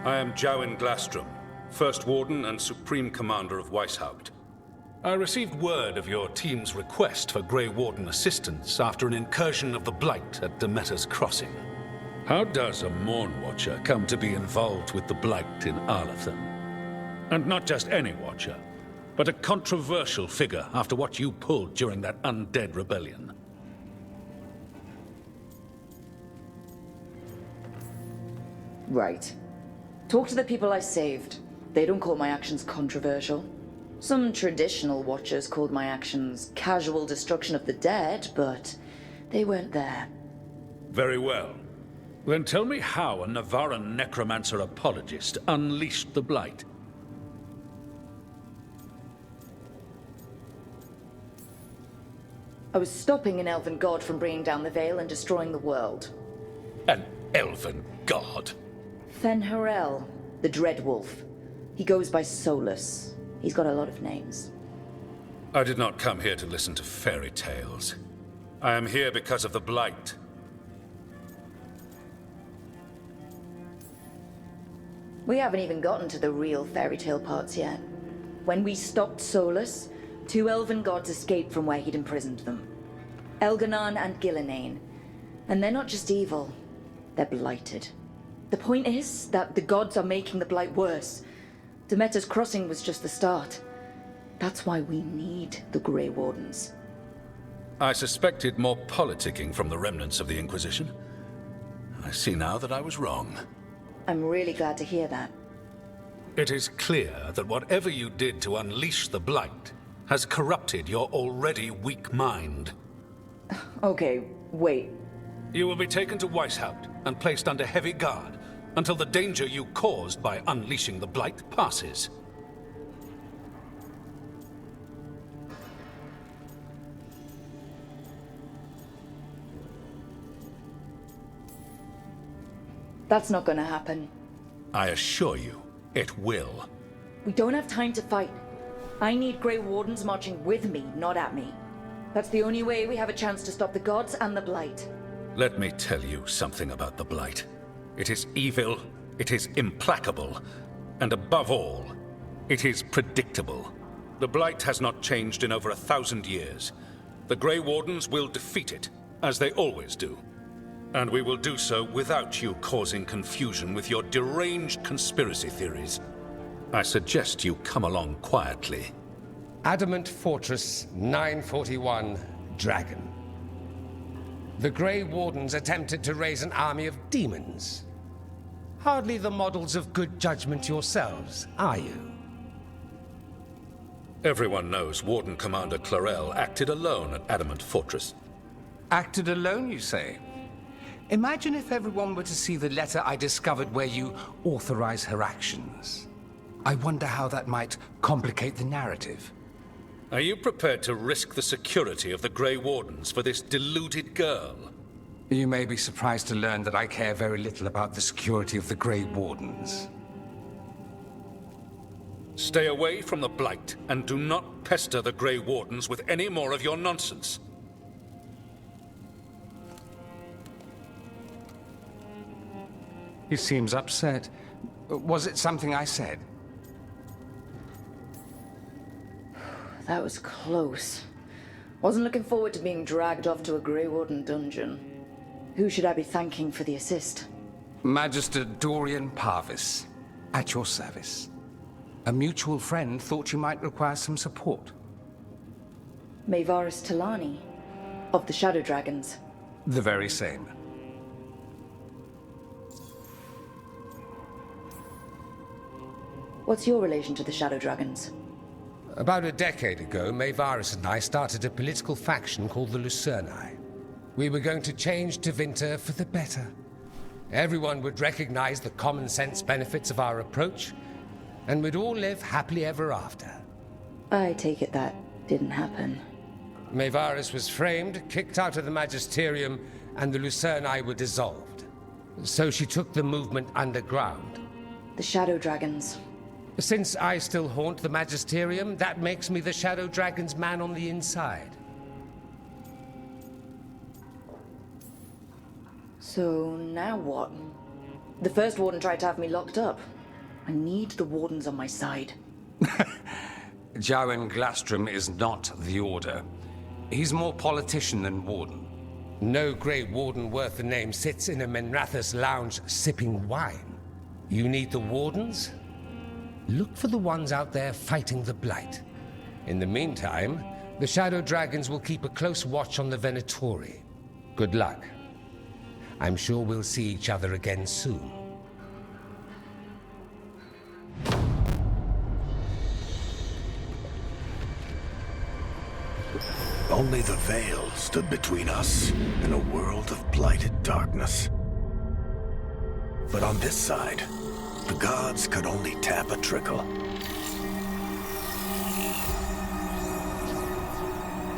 I am Jowin Glastrum, First Warden and Supreme Commander of Weishaupt. I received word of your team's request for Grey Warden assistance after an incursion of the Blight at Demeter's Crossing. How does a Morn Watcher come to be involved with the Blight in Arlathan? And not just any Watcher, but a controversial figure after what you pulled during that undead rebellion. Right. Talk to the people I saved. They don't call my actions controversial. Some traditional Watchers called my actions casual destruction of the dead, but they weren't there. Very well. Then tell me how a Navaran necromancer apologist unleashed the Blight. I was stopping an elven god from bringing down the Veil and destroying the world. An elven god? Fen'Harel, the Dread Wolf. He goes by Solus. He's got a lot of names. I did not come here to listen to fairy tales. I am here because of the Blight. We haven't even gotten to the real fairy tale parts yet. When we stopped Solus, 2 elven gods escaped from where he'd imprisoned them. Elganan and Gillenane. And they're not just evil, they're blighted. The point is that the gods are making the Blight worse. Demeter's Crossing was just the start. That's why we need the Grey Wardens. I suspected more politicking from the remnants of the Inquisition. I see now that I was wrong. I'm really glad to hear that. It is clear that whatever you did to unleash the Blight has corrupted your already weak mind. Okay, wait. You will be taken to Weishaupt and placed under heavy guard until the danger you caused by unleashing the Blight passes. That's not gonna happen. I assure you, it will. We don't have time to fight. I need Grey Wardens marching with me, not at me. That's the only way we have a chance to stop the gods and the Blight. Let me tell you something about the Blight. It is evil, it is implacable, and above all, it is predictable. The Blight has not changed in over 1,000 years. The Grey Wardens will defeat it, as they always do. And we will do so without you causing confusion with your deranged conspiracy theories. I suggest you come along quietly. Adamant Fortress 941, Dragon. The Grey Wardens attempted to raise an army of demons. Hardly the models of good judgment yourselves, are you? Everyone knows Warden Commander Clarel acted alone at Adamant Fortress. Acted alone, you say? Imagine if everyone were to see the letter I discovered where you authorize her actions. I wonder how that might complicate the narrative. Are you prepared to risk the security of the Grey Wardens for this deluded girl? You may be surprised to learn that I care very little about the security of the Grey Wardens. Stay away from the Blight, and do not pester the Grey Wardens with any more of your nonsense. He seems upset. Was it something I said? That was close. Wasn't looking forward to being dragged off to a Grey Warden dungeon. Who should I be thanking for the assist? Magister Dorian Parvis, at your service. A mutual friend thought you might require some support. Maevaris Talani, of the Shadow Dragons. The very same. What's your relation to the Shadow Dragons? About a decade ago, Maevaris and I started a political faction called the Lucerni. We were going to change Tevinter for the better. Everyone would recognize the common sense benefits of our approach, and we'd all live happily ever after. I take it that didn't happen. Maevaris was framed, kicked out of the Magisterium, and the Lucerni were dissolved. So she took the movement underground. The Shadow Dragons. Since I still haunt the Magisterium, that makes me the Shadow Dragon's man on the inside. So now what? The First Warden tried to have me locked up. I need the Wardens on my side. Jowin Glastrum is not the Order. He's more politician than Warden. No Grey Warden worth the name sits in a Menrathus lounge sipping wine. You need the Wardens? Look for the ones out there fighting the Blight. In the meantime, the Shadow Dragons will keep a close watch on the Venatori. Good luck. I'm sure we'll see each other again soon. Only the veil stood between us and a world of blighted darkness. But on this side, the gods could only tap a trickle.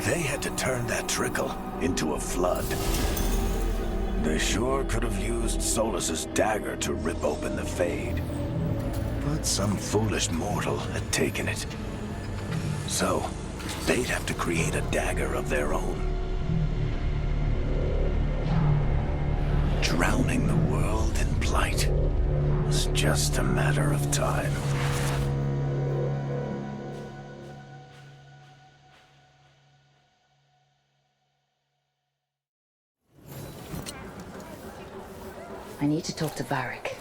They had to turn that trickle into a flood. They sure could have used Solus's dagger to rip open the Fade. But some foolish mortal had taken it. So, they'd have to create a dagger of their own. Drowning the world in blight was just a matter of time. I need to talk to Varric.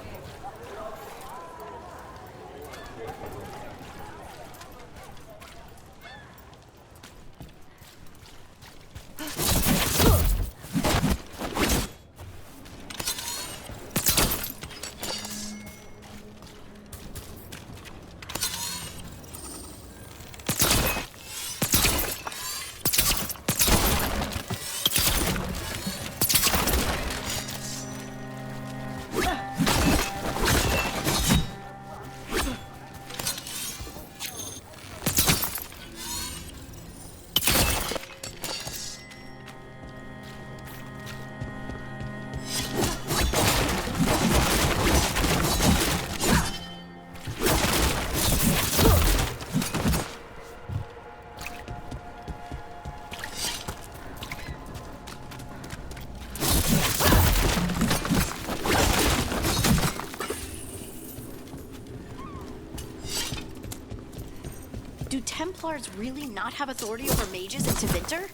Do Templars really not have authority over mages in Tevinter?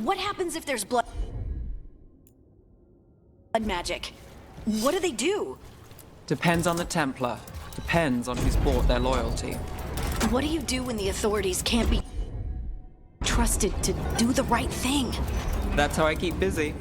What happens if there's blood magic? What do they do? Depends on the Templar. Depends on who's bought their loyalty. What do you do when the authorities can't be trusted to do the right thing? That's how I keep busy.